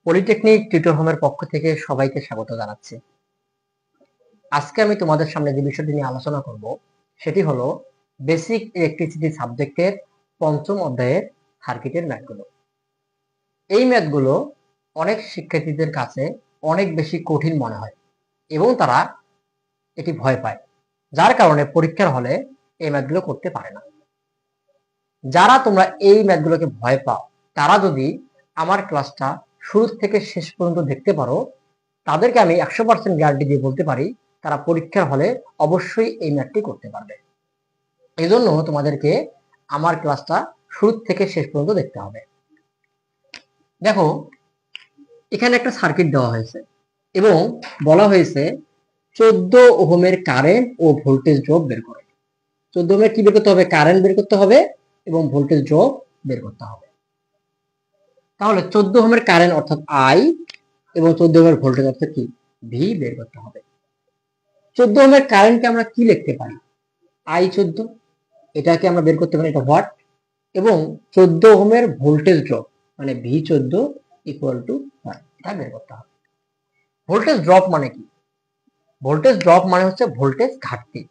Polytechnic tutor হোমের পক্ষ থেকে সবাইকে স্বাগত জানাচ্ছি। আজকে আমি তোমাদের সামনে যে বিষয়টি নিয়ে আলোচনা করব সেটি হলো বেসিক ইলেকট্রিসিটি সাবজেক্টের পঞ্চম অধ্যায়ের সার্কিটের ম্যাথগুলো। এই ম্যাথগুলো অনেক শিক্ষার্থীদের কাছে অনেক বেশি কঠিন মনে হয় এবং তারা এটি ভয় পায়, যার কারণে পরীক্ষার হলে এই ম্যাথগুলো করতে পারে না। যারা তোমরা এই ম্যাথগুলোকে ভয় পাও তারা যদি আমার ক্লাসটা শুরু থেকে শেষ পর্যন্ত দেখতে পারো, তাদেরকে আমি 100% গ্যারান্টি দিয়ে বলতে পারি তারা পরীক্ষার হলে অবশ্যই এই ম্যাথটি করতে পারবে। এই জন্য তোমাদেরকে আমার ক্লাসটা শুরু থেকে শেষ পর্যন্ত দেখতে হবে। দেখো, এখানে একটা সার্কিট দেওয়া হয়েছে এবং বলা হয়েছে 14 ওহমের কারেন্ট ও ভোল্টেজ ড্রপ বের করে। 14 ওহমের কি বের করতে হবে? কারেন্ট বের করতে হবে এবং ভোল্টেজ ড্রপ বের করতে হবে। তাহলে 14 ওহমের কারেন্ট অর্থাৎ আই এবং 14 ওহমের ভোল্টেজ অর্থাৎ কি ভি বের করতে হবে। 14 ওহমের কারেন্টকে আমরা কি লিখতে পারি? আই 14, এটাকে আমরা বের করতে পারি, এটা ওয়াট, এবং 14 ওহমের ভোল্টেজ ড্রপ মানে ভি 14 ইকুয়াল টু 1, এটা বের করতে হবে। ভোল্টেজ ড্রপ মানে কি? ভোল্টেজ ড্রপ মানে হচ্ছে ভোল্টেজ ঘাটতি,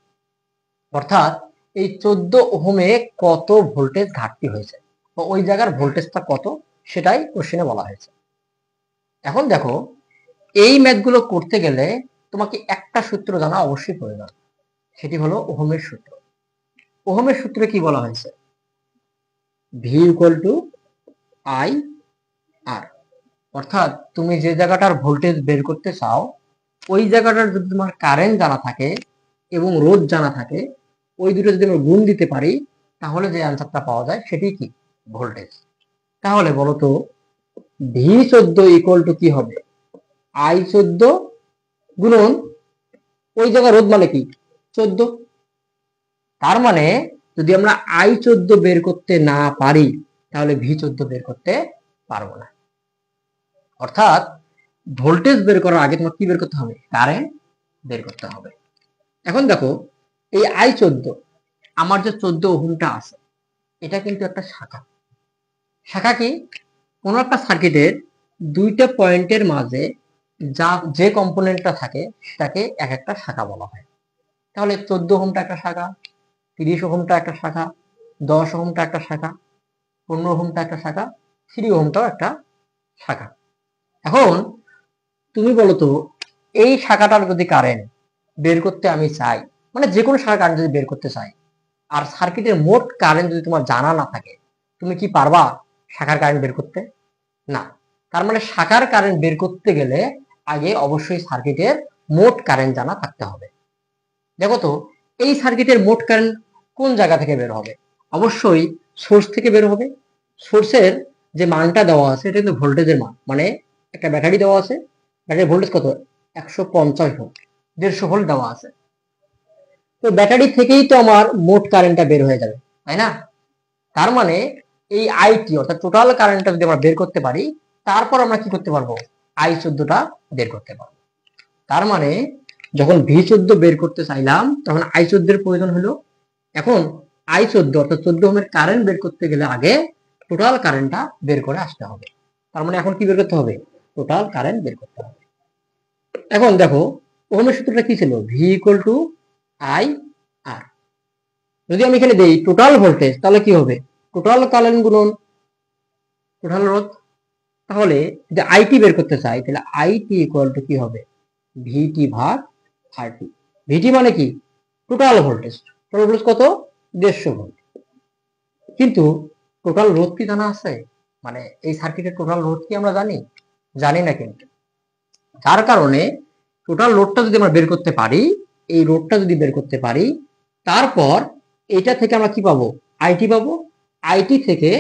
অর্থাৎ এই 14 ওহমে কত ভোল্টেজ ঘাটতি হয়েছে, তো ওই জায়গার ভোল্টেজটা কত সেটাই কোশ্চেনে বলা হয়েছে। এখন দেখো, এই ম্যাথগুলো করতে গেলে তোমাকে একটা সূত্র জানা অবশ্যই প্রয়োজন, সেটি হলো ওহমের সূত্র। ওহমের সূত্রে কি বলা হয়েছে? ভি ইকুয়াল টু আই আর, অর্থাৎ তুমি যে জায়গাটার ভোল্টেজ বের করতে চাও ওই জায়গাটার যদি তোমার কারেন্ট জানা থাকে এবং রোধ জানা থাকে, ওই দুটো যদি আমরা গুণ দিতে পারি তাহলে যে অ্যান্সারটা পাওয়া যায় সেটি কি? ভোল্টেজ। তাহলে বলো তো, ভি 14 ইকুয়াল টু কি হবে? আই 14 গুণন ওই জায়গায় রোধ মানে কি 14। তার মানে যদি আমরা আই 14 বের করতে না পারি তাহলে ভি 14 বের করতে পারবো না। অর্থাৎ ভোল্টেজ বের করার আগে তোমার কি বের করতে হবে? কারেন্ট বের করতে হবে। এখন দেখো, এই আই 14, আমার যে 14 ওহমটা আছে এটা কিন্তু একটা শাখা। শাখা কি? কোন একটা সার্কিটের দুইটা পয়েন্টের মাঝে যা যে কম্পোনেন্টটা থাকে সেটাকে এক একটা শাখা বলা হয়। তাহলে 14 ওহমটা একটা শাখা, 30 ওহমটা একটা শাখা, 10 ওহমটা একটা শাখা, 15 ওহমটা একটা শাখা, 3 ওহমটাও একটা শাখা। এখন তুমি বলো তো, এই শাখাটার যদি কারেন্ট বের করতে আমি চাই, মানে যে কোনো শাখার কারেন্ট যদি বের করতে চাই, আর সার্কিটের মোট কারেন্ট যদি তোমার জানা না থাকে, তুমি কি পারবা শাখার কারেন্ট বের করতে? না। তার মানে শাখার কারেন্ট বের করতে গেলে আগে অবশ্যই সার্কিটের মোট কারেন্ট জানা থাকতে হবে। দেখো তো, এই সার্কিটের মোট কারেন্ট কোন জায়গা থেকে বের হবে? অবশ্যই সোর্স থেকে বের হবে। সোর্সের যে মানটা দেওয়া আছে এটা কিন্তু ভোল্টেজের মান, মানে একটা ব্যাটারি দেওয়া আছে, ব্যাটারির ভোল্টেজ কত? 150 ভোল্ট, 150 ভোল্ট দেওয়া আছে। তো ব্যাটারি থেকেই তো আমার মোট কারেন্টটা বের হয়ে যাবে, তাই না? তার মানে এই আইটি অর্থাৎ টোটাল কারেন্টটা যদি আমরা বের করতে পারি, তারপর আমরা কি করতে পারবো? আই 14টা বের করতে পারবো। তার মানে যখন ভি 14 বের করতে চাইলাম তখন আই 14 এর প্রয়োজন হলো। এখন আই 14 অর্থাৎ 14 ওহমের কারেন্ট বের করতে গেলে আগে টোটাল কারেন্টটা বের করে আসতে হবে। তার মানে এখন কি বের করতে হবে? টোটাল কারেন্ট বের করতে হবে। এখন দেখো, ওহমের সূত্রটা কি ছিল? ভি ইকুয়াল টু আই আর। যদি আমি এখানে দেই টোটাল ভোল্টেজ তাহলে কি হবে? টোটাল কারেন্ট গুণন টোটাল রোধ। তাহলে যদি আইটি বের করতে চাই তাহলে আইটি ইকুয়াল টু কি হবে? ভিটি ভাগ আরটি। ভিটি মানে কি? Total voltage. টোটাল ভোল্টেজ কত? 150 ভোল্ট। কিন্তু টোটাল রোধ কি জানা আছে? মানে এই সার্কিটের টোটাল রোধ কি আমরা জানি? জানি না কিন্তু। যার কারণে টোটাল লোডটা যদি আমরা বের করতে পারি, এই লোডটা যদি বের করতে পারি, তারপর এটা থেকে আমরা কি পাবো? আইটি পাবো। আইটি থেকে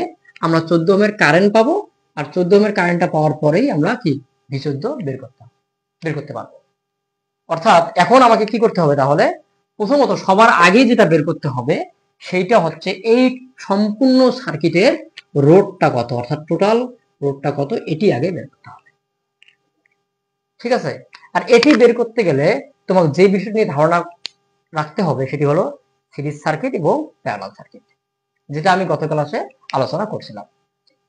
আমরা 14 ওহমের কারেন্ট পাবো, আর 14 ওহমের কারেন্টটা পাওয়ার পরেই আমরা কি ভি 14 বের করতে পারবো। অর্থাৎ এখন আমাকে কি করতে হবে? তাহলে প্রথমত সবার আগে যেটা বের করতে হবে সেইটা হচ্ছে এই সম্পূর্ণ সার্কিটের রোধটা কত, অর্থাৎ টোটাল রোধটা কত, এটি আগে বের করতে হবে। ঠিক আছে? আর এটি বের করতে গেলে তোমাকে যে বিষয় নিয়ে ধারণা রাখতে হবে সেটি হলো সিরিজ সার্কিট এবং প্যারালাল সার্কিট, যেটা আমি গত ক্লাসে আলোচনা করছিলাম।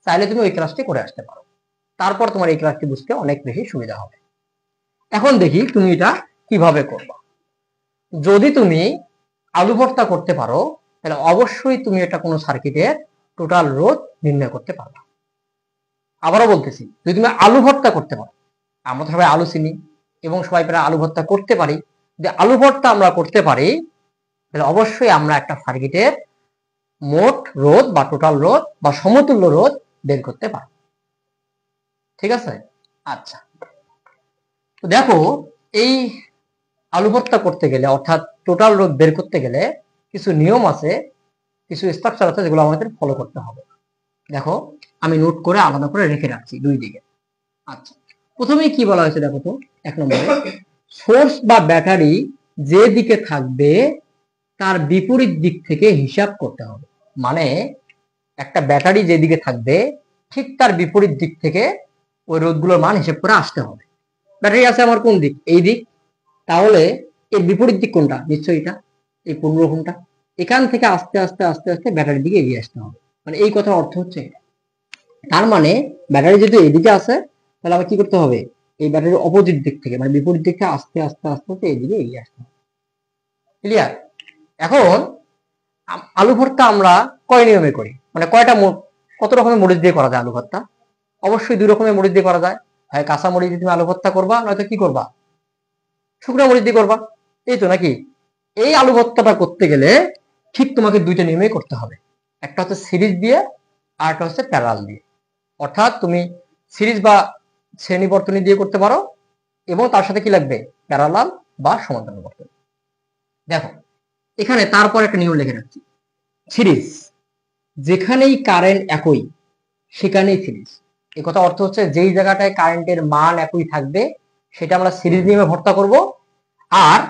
চাইলে তুমি ওই ক্লাসটি করে আসতে পারো। তারপর তোমার এই ক্লাসটি বুঝতে অনেক বেশি সুবিধা হবে। এখন দেখি তুমি এটা কিভাবে করবা। যদি তুমি আলু ভর্তা করতে পারো তাহলে অবশ্যই তুমি এটা কোনো সার্কিটের টোটাল রোধ নির্ণয় করতে পারবে। আবারও বলতেছি, যদি তুমি আলু ভর্তা করতে পারো, আমরা সবাই আলু চিনি এবং সবাই প্রায় আলু ভর্তা করতে পারি, যদি আলু ভর্তা আমরা করতে পারি তাহলে অবশ্যই আমরা একটা সার্কিটের মোট রোধ বা টোটাল রোধ বা সমতুল্য রোধ বের করতে পারব। ঠিক আছে? আচ্ছা, তো দেখো, এই আলু ভর্তা করতে গেলে অর্থাৎ টোটাল রোধ বের করতে গেলে কিছু নিয়ম আছে, কিছু স্ট্রাকচার আছে যেগুলো আমাদের ফলো করতে হবে। দেখো, আমি নোট করে আলাদা করে রেখে রাখছি দুই দিকে। আচ্ছা, প্রথমেই কি বলা হয়েছে দেখো তো, 1 নম্বরে সোর্স বা ব্যাটারি যে দিকে থাকবে তার বিপরীত দিক থেকে হিসাব করতে হবে। মানে একটা ব্যাটারি যেদিকে থাকবে ঠিক তার বিপরীত দিক থেকে ওই রোধগুলোর মান হিসাব করে আসতে হবে। ব্যাটারি আছে আমার কোন দিক? এই দিক। তাহলে এর বিপরীত দিক কোনটা? নিশ্চয়ই এটা, এই 15 ঘন্টা। এখান থেকে আস্তে আস্তে আস্তে আস্তে ব্যাটারির দিকে এগিয়ে আসতে হবে। মানে এই কথার অর্থ হচ্ছে এটা। তার মানে ব্যাটারি যদি এদিকে আসে তাহলে আমার কি করতে হবে? এই ব্যাটারির অপোজিট দিক থেকে মানে বিপরীত দিক থেকে আস্তে আস্তে আস্তে আস্তে এদিকে এগিয়ে আসতে হবে। ক্লিয়ার? এখন আলু ভর্তা আমরা কয় নিয়মে করি, মানে কত রকমের মরিচ দিয়ে করা যায় আলু ভর্তা? অবশ্যই 2 রকমের মরিচ দিয়ে করা যায়। হয় কাঁচা মরিচ দিয়ে তুমি আলু ভর্তা করবা, নয়তো কি করবা? শুকনো মরিচ দিয়ে করবা। এই তো নাকি? এই আলু ভর্তাটা করতে গেলে ঠিক তোমাকে 2টা নিয়মেই করতে হবে। একটা হচ্ছে সিরিজ দিয়ে আর একটা হচ্ছে প্যারালাল দিয়ে। অর্থাৎ তুমি সিরিজ বা শ্রেণী বর্তনী দিয়ে করতে পারো এবং তার সাথে কি লাগবে? প্যারালাল বা সমান্তরাল বর্তনী। দেখো, এখানে তারপর একটা নিয়ম লিখে রাখছি, সিরিজ যেখানেই কারেন্ট একই সেখানেই সিরিজ। এই কথা অর্থ হচ্ছে যেই জায়গাটায় কারেন্টের মান একই থাকবে সেটা আমরা সিরিজ নিয়মে ভর্তা করব, আর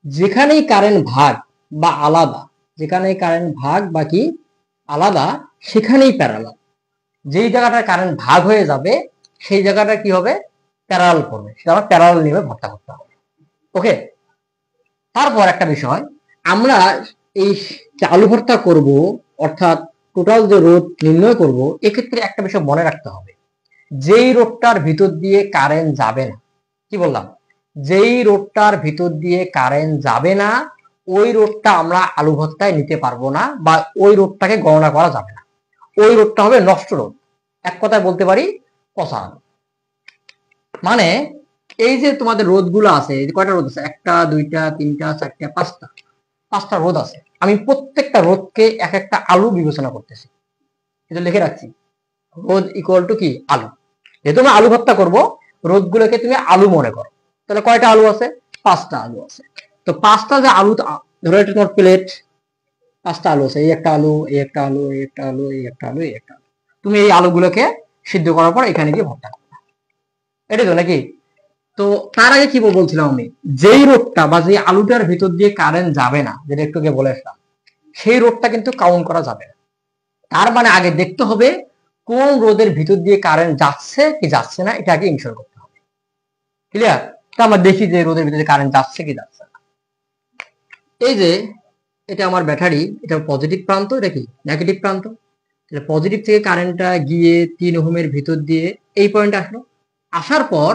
যেখানেই কারেন্ট ভাগ বা আলাদা, যেখানেই কারেন্ট ভাগ বা কি আলাদা সেখানেই প্যারালাল। যেই জায়গাটায় কারেন্ট ভাগ হয়ে যাবে সেই জায়গাটা কি হবে? প্যারালাল করবে, সেটা আমরা প্যারালাল নিয়মে ভর্তা করতে হবে। ওকে, তারপর একটা বিষয়, আমরা এই আলু ভর্তা করব অর্থাৎ টোটাল যে রোধ নির্ণয় করব, এক্ষেত্রে একটা বিষয় মনে রাখতে হবে, যেই রোধটার ভিতর দিয়ে কারেন্ট যাবে না, কি বললাম? যেই রোধটার ভিতর দিয়ে কারেন্ট যাবে না ওই রোধটা আমরা আলু ভর্তায় নিতে পারবো না, বা ওই রোধটাকে গণনা করা যাবে না। ওই রোধটা হবে নষ্ট রোধ, এক কথায় বলতে পারি পচা আলু। মানে এই যে তোমাদের রোধগুলো আছে, কয়টা রোধ আছে? 1টা 2টা 3টা 4টা 5টা রোধ আছে। আমি প্রত্যেকটা রোধকে এক একটা আলু বিবেচনা করতেছি, এটা লিখে রাখছি। রোধ ইকুয়াল টু কি? আলু। যেহেতু আমি আলু ভর্তা করবো, রোধগুলোকে তুমি আলু মনে করো। তাহলে কয়টা আলু আছে? 5টা আলু আছে। তো 5টা যে আলু, ধরো এটা তোমার প্লেট, 5টা আলু আছে। এই একটা আলু, এই একটা আলু, এই একটা আলু, এই একটা আলু, এই একটা আলু। তুমি এই আলুগুলোকে সিদ্ধ করার পর এখানে গিয়ে ভর্তা করবে, এটাই তো নাকি? তো তার আগে কি বলছিলাম আমি, যেই রোধটা বা যে আলুটার ভিতর দিয়ে কারেন্ট যাবে না, যেটা একটু আগে বলে আসলাম, সেই রোধটা কিন্তু কাউন্ট করা যাবে না। তার মানে আগে দেখতে হবে কোন রোধের ভিতর দিয়ে কারেন্ট যাচ্ছে কি যাচ্ছে না, এটা আগে ইনশিওর করতে হবে। ক্লিয়ার? তা আমরা দেখি যে রোধের ভিতরে কারেন্ট যাচ্ছে কি যাচ্ছে না। এই যে এটা আমার ব্যাটারি, এটা পজিটিভ প্রান্ত, এটা কি নেগেটিভ প্রান্ত। পজিটিভ থেকে কারেন্টটা গিয়ে 3 ওহমের ভিতর দিয়ে এই পয়েন্টে আসলো। আসার পর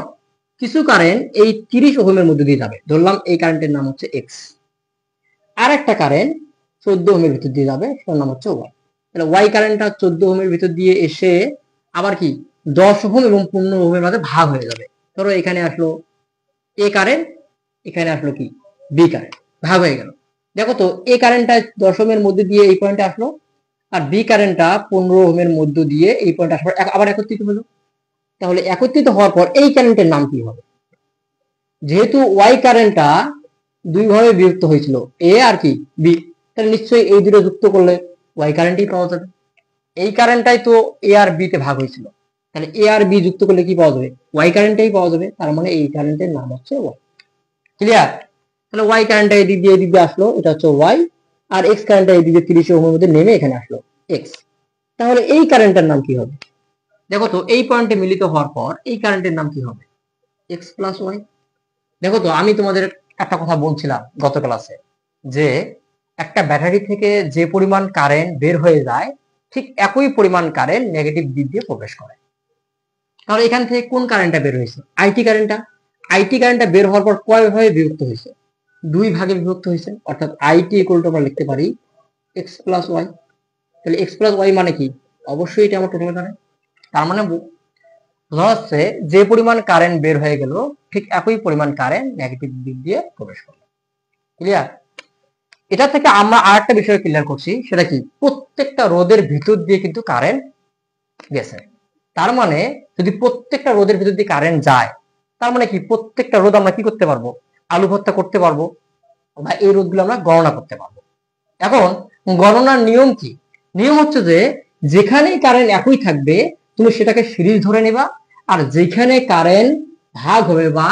কিছু কারেন্ট এই 30 ওহমের মধ্যে দিয়ে যাবে, ধরলাম এই কারেন্টের নাম হচ্ছে এক্স। আর একটা কারেন্ট 14 ওহমের ভিতর দিয়ে যাবে, সেটার নাম হচ্ছে ওয়াই। তাহলে ওয়াই কারেন্টটা 14 ওহমের ভিতর দিয়ে এসে আবার কি 10 ওহম এবং 15 ওহমের মাঝে ভাগ হয়ে যাবে। ধরো এখানে আসলো এ কারেন্ট, এখানে আসলো কি বি কারেন্ট, ভাগ হয়ে গেল। দেখো তো, এ কারেন্টটা 10 ওহমের মধ্যে দিয়ে এই পয়েন্টে আসলো, আর বি কারেন্টটা 15 ওহমের মধ্য দিয়ে এই পয়েন্টে আসার আবার একত্রিত হলো। তাহলে একত্রিত হওয়ার পর এই কারেন্টের নাম কি হবে? যেহেতু ওয়াই কারেন্টটা দুই ভাবে বিভক্ত হয়েছিল, এ আর কি বি, তাহলে নিশ্চয়ই এই দুটো যুক্ত করলে ওয়াই কারেন্টই পাওয়া যাবে। এই কারেন্টটাই তো এ আর বি তে ভাগ হয়েছিল, তাহলে এ আর বি যুক্ত করলে কি পাওয়া যাবে? ওয়াই কারেন্টটাই পাওয়া যাবে। তার মানে এই কারেন্টের নাম হচ্ছে ওয়াই। ক্লিয়ার? তাহলে ওয়াই কারেন্টটা এদিক দিয়ে আসলো, এটা হচ্ছে ওয়াই। আর এক্স কারেন্টটা এদিকে 30 ওহমের মধ্যে নেমে এখানে আসলো এক্স। তাহলে এই কারেন্টের নাম কি হবে? দেখো তো, এই পয়েন্টে মিলিত হওয়ার পর এই কারেন্টের নাম কি হবে? X plus y. দেখো তো, আমি তোমাদের একটা কথা বলছিলাম গত ক্লাসে, যে একটা ব্যাটারি থেকে যে পরিমাণ কারেন্ট বের হয়ে যায় ঠিক একই পরিমাণ কারেন্ট নেগেটিভ দিক দিয়ে প্রবেশ করে। তাহলে এখান থেকে কোন কারেন্টটা বের হয়েছে? আইটি কারেন্টটা বের হওয়ার পর কয় ভাগে বিভক্ত হয়েছে? 2 ভাগে বিভক্ত হয়েছে। অর্থাৎ আইটি ইকুয়াল টু আমরা লিখতে পারি এক্স প্লাস ওয়াই। তাহলে এক্স প্লাস ওয়াই মানে কি? অবশ্যই এটা আমার টোটাল কারেন্ট। তার মানে বোঝা যাচ্ছে যে পরিমাণ কারেন্ট বের হয়ে গেল ঠিক একই পরিমাণ কারেন্ট নেগেটিভ দিক দিয়ে প্রবেশ করলো। ক্লিয়ার? এটা থেকে আমরা আরেকটা বিষয় ক্লিয়ার করছি, সেটা কি? প্রত্যেকটা রোদের ভিতর দিয়ে কিন্তু কারেন্ট গেছে। তার মানে যদি প্রত্যেকটা রোদের ভিতর দিয়ে কারেন্ট যায়, তার মানে কি প্রত্যেকটা রোদ আমরা কি করতে পারবো? আলু ভর্তা করতে পারবো, বা এই রোদগুলো আমরা গণনা করতে পারবো। এখন গণনার নিয়ম কি? নিয়ম হচ্ছে যে যেখানেই কারেন্ট একই থাকবে তুমি সেটাকে সিরিজ ধরে নেবা, আর যেখানে কারেন্ট ভাগ হবে বা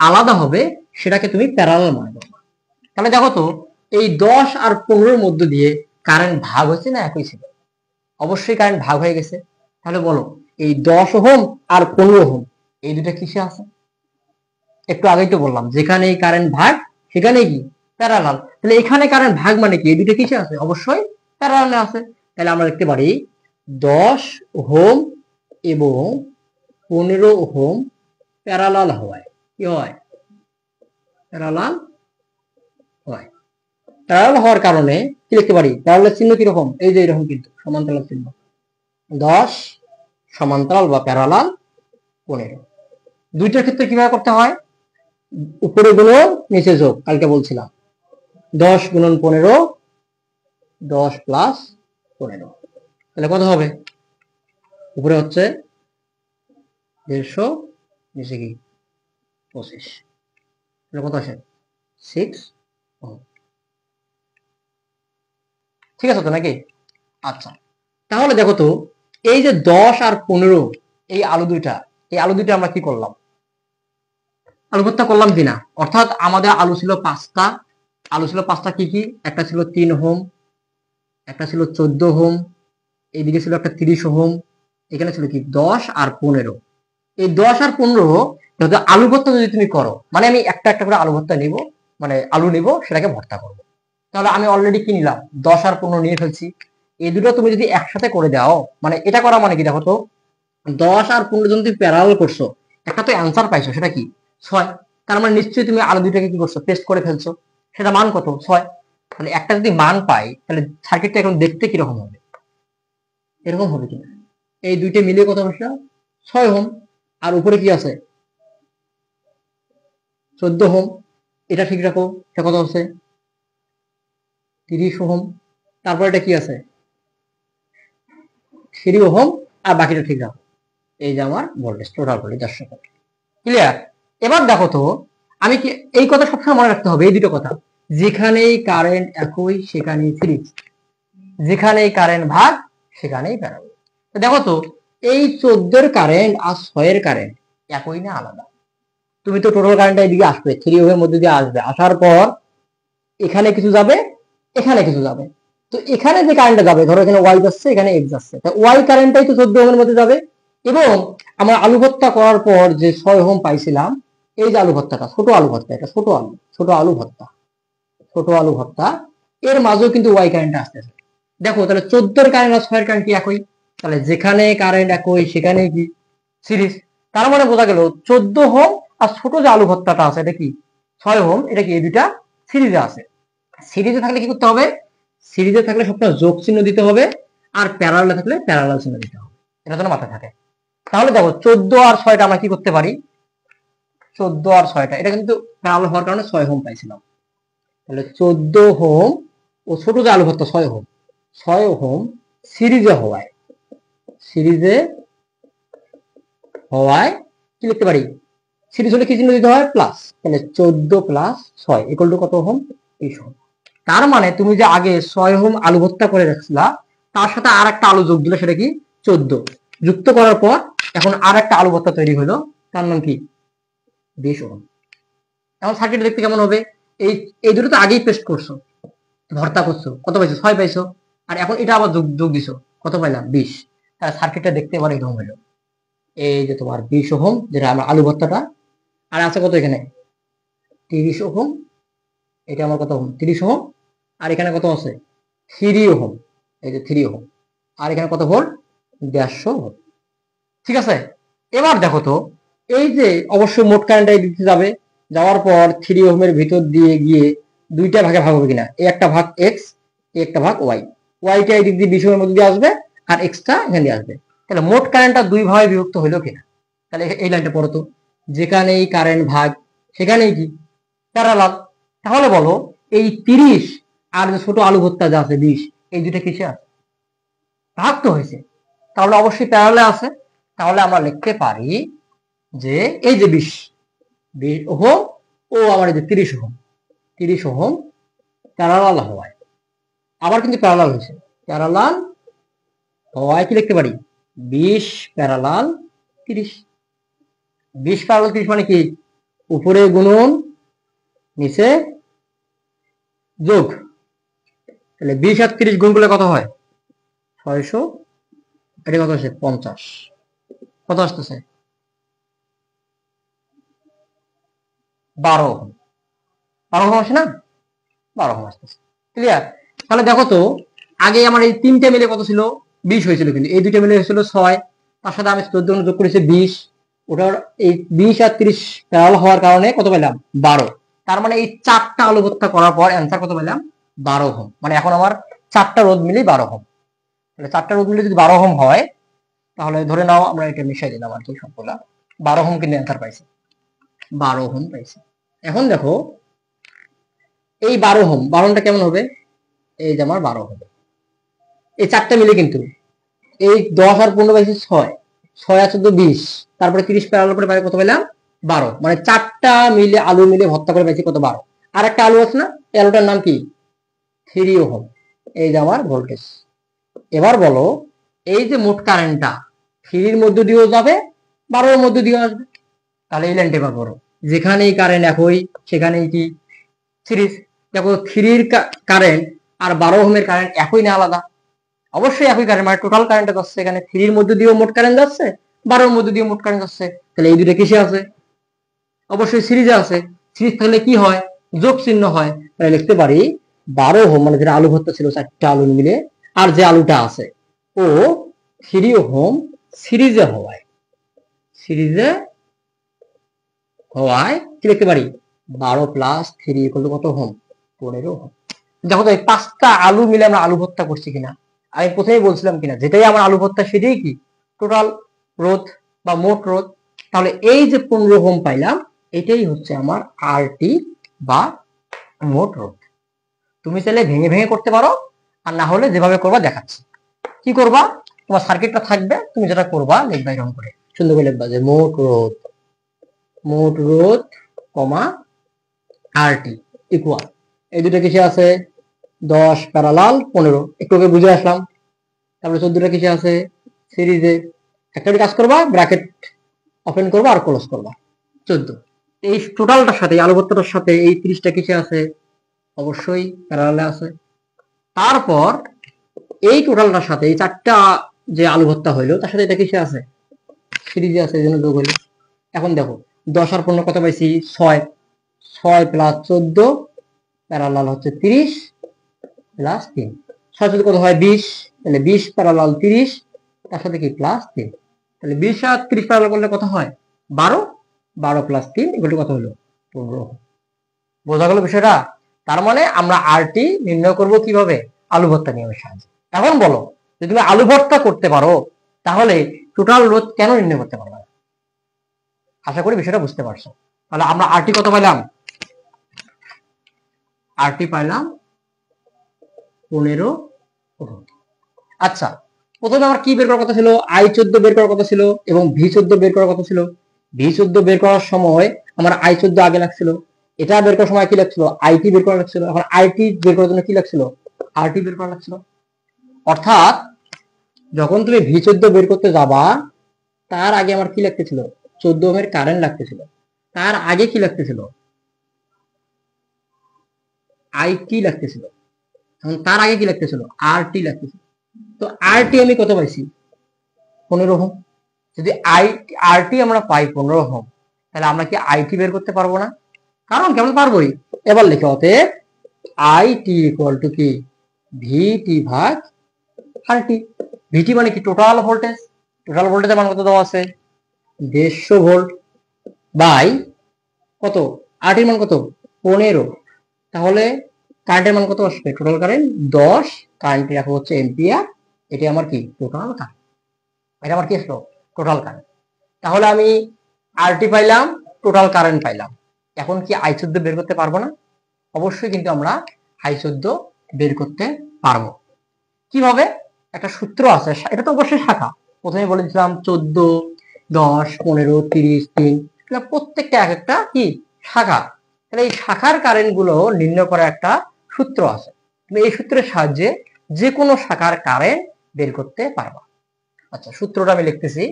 আলাদা হবে সেটাকে তুমি প্যারালাল মনে করবা। তাহলে দেখো তো এই 10 আর 15 মধ্য দিয়ে কারেন্ট ভাগ হচ্ছে না একই ছিল? অবশ্যই কারেন্ট ভাগ হয়ে গেছে। তাহলে বলো এই 10 ওহম আর 15 ওহম এই দুটা কিসে আছে? একটু আগেই তো বললাম যেখানে এই কারেন্ট ভাগ সেখানে কি প্যারালাল। তাহলে এখানে কারেন্ট ভাগ মানে কি? এই দুটো কিসে আছে? অবশ্যই প্যারালালে আছে। তাহলে আমরা লিখতে পারি 10 ওহম এবং 15 ওহম প্যারালাল হওয়ায় কি হয়? প্যারালাল হয়। প্যারালাল হওয়ার কারণে কি লিখতে পারি? প্যারালাল চিহ্ন কিরকম? এই যে এরকম কিন্তু সমান্তরাল চিহ্ন। 10 সমান্তরাল বা প্যারালাল 15। দুইটার ক্ষেত্রে কিভাবে করতে হয়? উপরে গুণন নিচে যোগ, কালকে বলছিলাম 10 গুণন 15, 10 প্লাস 15। তাহলে কত হবে? উপরে হচ্ছে 150, নিচে কি 25। তাহলে কত আসে? 6 ওহম। ঠিক আছে তো নাকি? আচ্ছা, তাহলে দেখো তো এই যে 10 আর 15 এই আলু দুইটা আমরা কি করলাম? আলু ভর্তা করলাম কিনা? অর্থাৎ আমাদের আলু ছিল 5টা। আলু ছিল 5টা, কি কি? একটা ছিল 3 ওহম, একটা ছিল 14 ওহম, এইদিকে ছিল একটা 30 ওহম, এখানে ছিল কি 10 আর 15। এই 10 আর 15 যেহেতু আলু ভর্তা যদি তুমি করো, মানে আমি একটা একটা করে আলু ভর্তা নিব, মানে আলু নিব সেটাকে ভর্তা করব। তাহলে আমি অলরেডি কি নিলাম? 10 আর 15 নিয়ে ফেলছি। এই দুটো তুমি যদি একসাথে করে দাও, মানে এটা করা মানে কি? দেখো তো 10 আর 15 জন তুমি প্যারালাল করছো, একটা তো অ্যান্সার পাইছো, সেটা কি? 6। তার মানে নিশ্চয়ই তুমি আলু দুইটাকে কি করছো? পেস্ট করে ফেলছো। সেটা মান কত? 6। তাহলে একটা যদি মান পাই তাহলে সার্কিটটা এখন দেখতে কিরকম হবে? এরকম হবে কিনা? এই দুইটা মিলিয়ে কত বসা? 6 ওহম। আর উপরে কি আছে? 14 ওহম। এটা ঠিক রাখো, এটা কত আছে? 30 ওহম। তারপর এটা কি আছে? 3 ওহম। আর বাকিটা ঠিক রাখো। এই যে আমার ভোল্টেজ, টোটাল ভোল্টেজ 400। ক্লিয়ার? এবার দেখো তো আমি কি এই কথা সবসময় মনে রাখতে হবে, এই দুটো কথা, যেখানেই কারেন্ট একই সেখানেই সিরিজ, যেখানেই কারেন্ট ভাগ সেখানেই প্যারালাল। দেখো তো এই 14 কারেন্ট আর 6 এর কারেন্ট একই না আলাদা? তুমি তো টোটাল কারেন্টটা এদিকে আসবে, 3 ওহমের মধ্যে দিয়ে আসবে, আসার পর এখানে কিছু যাবে, এখানে কিছু যাবে। তো এখানে যে কারেন্টটা যাবে, ধরো এখানে ওয়াই যাচ্ছে, এখানে এক্স যাচ্ছে, তা ওয়াই কারেন্টটাই তো 14 ওহমের মধ্যে যাবে। এবং আমরা আলু ভর্তা করার পর যে 6 ওহম পাইছিলাম, এই যে আলু ভর্তাটা, ছোট আলু ভর্তা, এটা ছোট আলু ভর্তা, ছোট আলু ভর্তা, এর মাঝেও কিন্তু ওয়াই কারেন্ট আসতেছে। দেখো তাহলে 14 কারেন্ট আর 6 কারেন্ট কি একই? তাহলে যেখানে কারেন্ট একই সেখানে কি সিরিজ। তার মানে বোঝা গেল 14 ওহম আর ছোট যে আলু ভর্তাটা আছে এটা কি 6 ওহম, এটা কি এই দুইটা সিরিজে আছে। সিরিজে থাকলে কি করতে হবে? সিরিজে থাকলে সবসময় যোগ চিহ্ন দিতে হবে, আর প্যারালালে থাকলে প্যারালাল চিহ্ন দিতে হবে। এটা যেন মাথায় থাকে। তাহলে দেখো 14 আর 6টা আমরা কি করতে পারি? 14 আর 6টা এটা কিন্তু প্যারালাল হওয়ার কারণে 6 ওহম পাইছিলাম। তাহলে 14 ওহম ও ছোট যে আলু ভর্তা 6 ওহম, 6 ওহম সিরিজে হওয়ায়, সিরিজে হওয়ায় কি লিখতে পারি? সিরিজ হলে কি চিহ্ন দিতে হয়? প্লাস। তাহলে 14 প্লাস 6 ইকুয়াল টু কত ওহম? 20 ওহম। তার মানে তুমি যে আগে 6 ওহম আলু ভর্তা করে রাখছিলা, তার সাথে আর একটা আলু যোগ দিলে সেটা কি 14, যুক্ত করার পর এখন আর একটা আলু ভর্তা তৈরি হলো, তার নাম কি 20 ওহম। এখন সার্কিট দেখতে কেমন হবে? এই এই দুটো তো আগেই পেস্ট করছো, ভর্তা করছো, কত পাইছো? 6 পাইছো। আর এখন এটা আবার যোগ যোগ দিছো, কত পাইলাম? 20। তাহলে সার্কিটটা দেখতে এবার এরকম হলো। এই যে তোমার 20 ওহম যেটা আমরা আলু ভর্তাটা, আর আছে কত এখানে? 30 ওহম। এটা আমার কত ওহম? 30 ওহম। আর এখানে কত আছে? 3 ওহম। এই যে 3 ওহম। আর এখানে কত ভোল্ট? 150 ভোল্ট। ঠিক আছে? এবার দেখো তো, এই যে অবশ্যই মোট কারেন্ট এই দিতে যাবে, যাওয়ার পর 3 ওহমের ভিতর দিয়ে গিয়ে দুইটা ভাগে ভাগ হবে কিনা, এই একটা ভাগ এক্স, এই একটা ভাগ ওয়াই, ওয়াইটা এই দিক দিয়ে 20 ওহমের মধ্যে দিয়ে আসবে আর এক্সটা এখানে দিয়ে আসবে। তাহলে মোট কারেন্টটা দুই ভাগে বিভক্ত হলো কিনা। তাহলে এই লাইনটা পড়ো তো, যেখানেই কারেন্ট ভাগ সেখানেই কি প্যারালাল। তাহলে বলো এই 30 আর যে ছোট আলু ভর্তা যা আছে 20, এই দুইটা কিসে আছে, ভাগ তো হয়েছে, তাহলে অবশ্যই প্যারালালে আছে। তাহলে আমরা লিখতে পারি যে এই যে 20 ওহম ও আমার এই যে 30 ওহম প্যারালাল হওয়ায়, আবার কিন্তু প্যারালাল হয়েছে, প্যারালাল হওয়ায় কি লিখতে পারি 20 প্যারালাল 30। 20 প্যারালাল 30 মানে কি, উপরে গুণন নিচে যোগ, তাহলে 20 আর 30 গুণ করলে কত হয় 600, এটা কত আসে 50, কত আসতেছে 12 ওহম, 12 ওহম আসে না, 12 ওহম আসতেছে। ক্লিয়ার। তাহলে দেখো তো, আগে আমার এই তিনটে মিলে কত ছিল 20 হয়েছিল, কিন্তু এই দুইটা মিলে হয়েছিল 6, তার সাথে আমি 14 যোগ করেছি 20, ওটার এই 20 আর 30 প্যারালাল হওয়ার কারণে কত পেলাম 12। তার মানে এই চারটা আলু ভর্তা করার পর অ্যান্সার কত পেলাম 12 ওহম। মানে এখন আমার চারটা রোধ মিলে 12 ওহম। তাহলে চারটা রোধ মিলে যদি 12 ওহম হয়, তাহলে ধরে নাও আমরা এটা মিশাই দিলাম আর কি সবগুলা, 12 ওহম কিন্তু অ্যান্সার পাইছি, 12 ওহম পাইছি। এখন দেখো এই 12 ওহম, 12টা কেমন হবে, এই যে আমার 12 হবে, এই চারটা মিলে কিন্তু এই 10 আর 15 পাইছি 6, 6 আর 14 20, তারপরে 30 প্যারালাল করে পাই কত পেলাম 12। মানে চারটা মিলে আলু মিলে ভর্তা করে পাইছি কত 12। আর একটা আলু আছে না, এই আলুটার নাম কি 3 ওহম, এই যে আমার ভোল্টেজ। এবার বলো এই যে মোট কারেন্টটা 3 এর মধ্যে দিয়েও যাবে 12 এর মধ্যে দিয়েও আসবে, তাহলে এই লাইনটা এবার করো, যেখানেই কারেন্ট একই সেখানেই কি সিরিজ। দেখো 3 এর কারেন্ট আর 12 ওহমের কারেন্ট একই না আলাদা, অবশ্যই একই কারেন্ট, মানে টোটাল কারেন্টটা যাচ্ছে এখানে 3 এর মধ্যে দিয়েও মোট কারেন্ট যাচ্ছে, 12 এর মধ্যে দিয়েও মোট কারেন্ট যাচ্ছে। তাহলে এই দুটো কিসে আছে, অবশ্যই সিরিজে আছে। সিরিজ থাকলে কি হয়, যোগ চিহ্ন হয়। তাহলে লিখতে পারি 12 ওহম, মানে যেটা আলু ভর্তা ছিল চারটা আলু মিলে, আর যে আলুটা আছে ও 3 ওহম সিরিজে হওয়ায়, সিরিজে হওয়ায় কি লিখতে পারি 12 প্লাস 3 ইকুয়াল টু কত ওহম 15 ওহম। দেখো তো এই পাঁচটা আলু মিলে আমরা আলু ভর্তা করছি কিনা, আমি প্রথমেই বলছিলাম কিনা যেটাই আমার আলু ভর্তা সেটাই কি টোটাল রোধ বা মোট রোধ। তাহলে এই যে 15 ওহম পাইলাম, এটাই হচ্ছে আমার আরটি বা মোট রোধ। তুমি চাইলে ভেঙে ভেঙে করতে পারো, আর না হলে যেভাবে করবা দেখাচ্ছি। কি করবা, তোমার সার্কিটটা থাকবে, তুমি যেটা করবা লিখবা এরকম করে, সুন্দর করে লিখবা যে মোট রোধ কমা আরটি ইকুয়াল, এই দুটো কিসে আছে 10 প্যারালাল 15, একটু আগে বুঝে আসলাম। তারপরে 14টা কিসে আছে সিরিজে, একটা কাজ করবা ব্র্যাকেট ওপেন করবা আর ক্লোজ করবা 14। এই টোটালটার সাথে আলু ভর্তাটার সাথে এই 30টা কিসে আছে, অবশ্যই প্যারালালে আছে। তারপর এই টোটালটার সাথে এই চারটা যে আলু ভর্তা হইলো তার সাথে এটা কিসে আছে সিরিজে আছে, এই জন্য যোগ হইলো। এখন দেখো 10 আর 15 কত পাইছি 6, 6 প্লাস 14 প্যারালাল হচ্ছে 30 প্লাস 3, 6 সাথে কত হয় 20, তাহলে 20 প্যারালাল 30, তার সাথে কি প্লাস 3, তাহলে 20 আর 30 প্যারালাল করলে কত হয় 12, 12 প্লাস 3 এগুলো কত হলো 15। বোঝা গেল বিষয়টা। তার মানে আমরা আরটি নির্ণয় করব কিভাবে, আলু ভর্তা নিয়মের সাহায্যে। এখন বলো যদি তুমি আলু ভর্তা করতে পারো তাহলে টোটাল রোধ কেন নির্ণয় করতে পারবে না। আশা করি বিষয়টা বুঝতে পারছো। তাহলে আমরা আরটি কত পাইলাম, আরটি পাইলাম 15 ওহম। আচ্ছা, প্রথমে আমার কি বের করার কথা ছিল, I14 বের করার কথা ছিল এবং V14 বের করার কথা ছিল। V14 বের করার সময় আমার I14 আগে লাগছিল, এটা বের করার সময় কি লাগছিল আইটি বের করা লাগছিল, এখন আইটি বের করার জন্য কি লাগছিল আরটি বের করা লাগছিল। অর্থাৎ যখন তুমি V14 বের করতে যাবা তার আগে আমার কি লাগতেছিল 14 ওহমের কারেন্ট লাগতেছিল, তার আগে কি লাগতেছিল আইটি লাগতেছিল, এখন তার আগে কি লাগতেছিল আরটি লাগতেছিল। তো আরটি আমি কত পাইছি 15 ওহম। যদি আরটি আমরা পাই 15 ওহম, তাহলে আমরা কি আইটি বের করতে পারবো না, কারণ কেমন পারবোই। এবার লিখে অতএব আইটি ইকুয়াল টু কি ভিটি ভাগ আরটি। ভিটি মানে কি টোটাল ভোল্টেজ, টোটাল ভোল্টেজের মান কত দেওয়া আছে দেড়শো ভোল্ট বাই কত, আর এর মান কত 15, তাহলে কারেন্টের মান কত আসবে, টোটাল কারেন্ট 10, কারেন্ট রাখা হচ্ছে এম্পিয়ার, এটা আমার কি টোটাল কারেন্ট, এটা আমার কি আসলো টোটাল কারেন্ট। তাহলে আমি আরটি পাইলাম, টোটাল কারেন্ট পাইলাম। এখন কি I14 বের করতে পারবো না? অবশ্যই কিন্তু আমরা I14 বের করতে পারবো। কিভাবে? একটা সূত্র আছে, এটা তো অবশ্যই শাখা। প্রথমে বলেছিলাম 14, 10, 15, 30, 3, প্রত্যেকটা এক একটা কি শাখা। তাহলে এই শাখার কারেন্ট গুলো নির্ণয় করার একটা সূত্র আছে। তুমি এই সূত্রের সাহায্যে যে কোনো শাখার কারেন্ট বের করতে পারবা। আচ্ছা, সূত্রটা আমি লিখতেছি,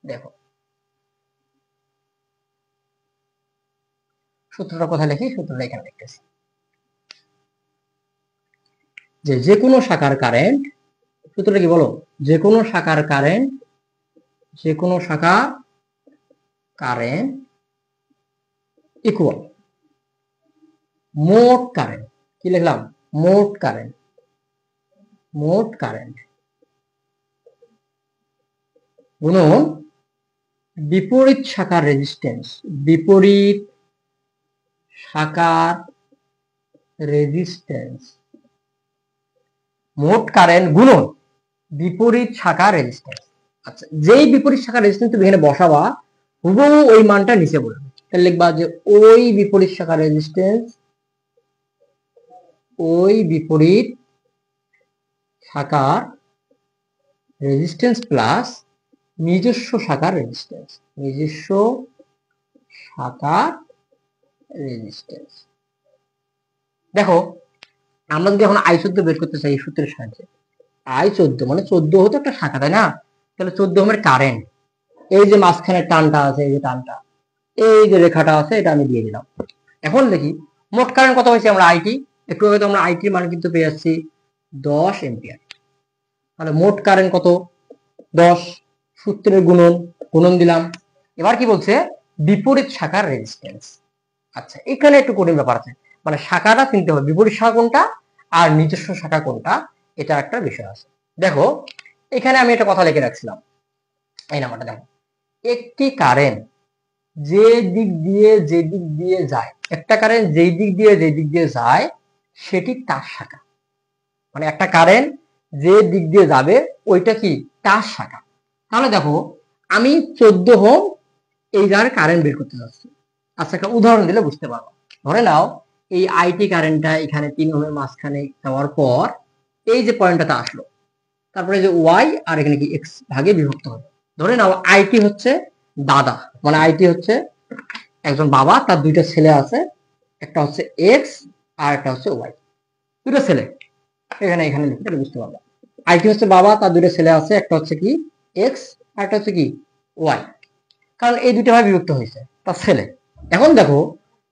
দেখো সূত্রটা কোথায় লিখি, সূত্রটা এখানে লিখতেছি, যে কোনো শাখার কারেন্ট, সূত্রটা কি বলো, যে কোনো শাখার কারেন্ট, যে কোনো শাখা কারেন্ট ইকুয়াল মোট কারেন্ট, কি লিখলাম, মোট কারেন্ট, মোট কারেন্ট গুণন বিপরীত শাখার রেজিস্ট্যান্স, বিপরীত শাখার রেজিস্ট্যান্স, মোট কারেন্ট গুণন বিপরীত শাখার রেজিস্ট্যান্স। আচ্ছা, যেই বিপরীত শাখার রেজিস্ট্যান্স তুমি এখানে বসাবা, হুবহু ওই মানটা নিচে বলবে। তাহলে লিখবা যে ওই বিপরীত শাখার রেজিস্ট্যান্স, ওই বিপরীত শাখার রেজিস্ট্যান্স প্লাস নিজস্ব শাখার রেজিস্ট্যান্স, নিজস্ব শাখার রেজিস্ট্যান্স। দেখো, আমরা যদি এখন I14 বের করতে চাই এই সূত্রের সাহায্যে, I14 মানে 14 হতো একটা শাখা, তাই না? তাহলে 14 ওহমের কারেন্ট, এই যে মাঝখানে টানটা আছে, এই যে টানটা, এই যে রেখাটা আছে, এটা আমি দিয়ে দিলাম। এখন দেখি মোট কারেন্ট কত হয়েছে, আমরা আইটি একটু আগে তো আমরা আইটির মান কিন্তু পেয়ে যাচ্ছি 10 এম্পিয়ার। তাহলে মোট কারেন্ট কত, 10, সূত্রের গুণন, গুণন দিলাম। এবার কি বলছে, বিপরীত শাখার রেজিস্ট্যান্স। আচ্ছা, এখানে একটু কঠিন ব্যাপার আছে, মানে শাখাটা চিনতে হবে, বিপরীত শাখা কোনটা আর নিজস্ব শাখা কোনটা, এটা একটা বিষয় আছে। দেখো, এখানে আমি একটা কথা লিখে রাখছিলাম, এই নাম্বারটা দেখো, একটি কারেন্ট যে দিক দিয়ে যায়, একটা কারেন্ট যেই দিক দিয়ে যায় সেটি তার শাখা, মানে একটা কারেন্ট যে দিক দিয়ে যাবে ওইটা কি তার শাখা। তাহলে দেখো, আমি 14 ওহম এই জায়গায় কারেন্ট বের করতে যাচ্ছি। আচ্ছা, একটা উদাহরণ দিলে বুঝতে পারবো। ধরে নাও এই আইটি কারেন্টটা এখানে 3 ওহমের মাঝখানে যাওয়ার পর এই যে পয়েন্টটাতে আসলো, তারপরে যে ওয়াই আর এখানে কি এক্স ভাগে বিভক্ত হবে। ধরে নাও আইটি হচ্ছে দাদা, মানে আইটি হচ্ছে একজন বাবা, তার দুইটা ছেলে আছে, একটা হচ্ছে এক্স আর একটা হচ্ছে ওয়াই, দুটো ছেলে। এখানে এখানে লিখে বুঝতে পারবো, আইটি হচ্ছে বাবা, তার দুটো ছেলে আছে, একটা হচ্ছে কি এক্স আর একটা হচ্ছে কি ওয়াই, কারণ এই দুটো ভাবে বিভক্ত হয়েছে, তার ছেলে। এখন দেখো,